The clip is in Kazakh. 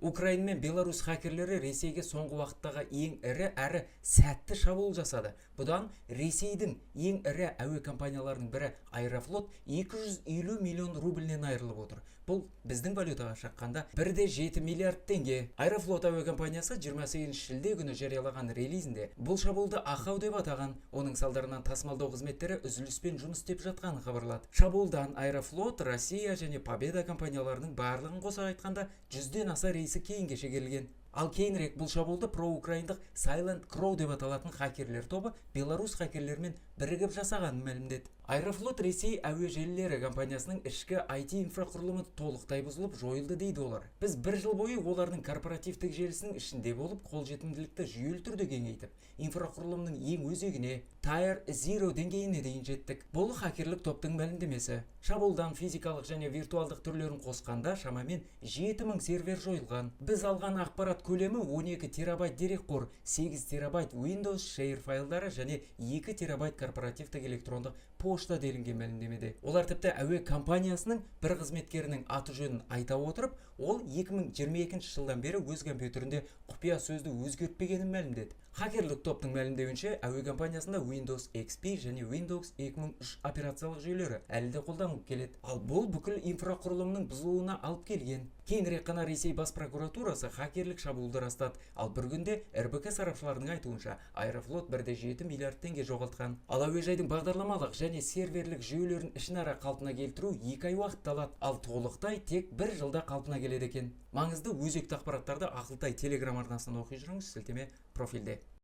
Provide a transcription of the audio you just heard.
Украина мен Беларусь хакерлері Ресейге соңғы уақыттағы ең ірі әрі сәтті шабуыл жасады. Бұдан Ресейдің ең ірі әуе компанияларының бірі Аэрофлот 250 миллион рубльнен айырылып отыр. Бұл біздің валютаға шаққанда 1,7 миллиард теңге. Аэрофлот әуе компаниясы 28 шілде күні жариялаған релизінде бұл шабуылды ақау деп атаған. Оның салдарынан тасымалдау қызметтері үзіліспен жұмыс істеп жатқанын хабарлады. Шабуылдан Аэрофлот, Россия және Победа компанияларының барлығын қоса айтқанда 100-ден аса рейсі кейінге шегерілген. Ал кейінірек бұл шабуылды проукраиндық Silent Crow деп аталатын хакерлер тобы Беларусь хакерлермен бірігіп жасағанын мәлімдеді. Аэрофлот Ресей әуе желілері компаниясының ішкі IT инфрақұрылымы толықтай бұзылып жойылды дейді олар. Біз бір жыл бойы олардың корпоративтік желісінің ішінде болып, қолжетімділікті жүйелі түрде кеңейтіп, инфрақұрылымның ең өзегіне, Tier 0 деңгейіне дейін жеттік. Бұл хакерлік топтың мәлімдемесі. Шабуылдан физикалық және виртуалдық түрлерін қосқанда шамамен 7000 сервер жойылған. Біз алған ақпарат көлемі 12 терабайт дерекқор, 8 терабайт Windows Share файлдары және 2 терабайт корпоративтік электрондық пошта делінген мәлімдемеде. Олар тіпті әуе компаниясының бір қызметкерінің аты жөнін айта отырып, ол 2022 жылдан бері өз компьютерінде құпия сөзді өзгертпегенін мәлімдеді. Хакерлік топтың мәлімдеуінше, әуе компаниясында Windows XP және Windows 2003 операциялық жүйелері әлі де қолданылып келеді. Ал бұл бүкіл инфрақұрылымның бұзылуына алып келген. Кейінірек қана Ресей бас прокуратурасы хакерлік шабуылды растады. Ал бір күнде РБК сарапшыларының айтуынша, Аэрофлот 1,7 миллиард теңге жоғалтқан. Ал әуежайдың бағдарламалық және серверлік жүйелерін ішінара қалпына келтіру 2 ай уақыт алады. Ал толықтай тек 1 жылда қалпына келеді екен. Маңызды өзекті ақпараттарды Ақылтай телеграм арнасынан оқи жүріңіз, сілтеме профилде.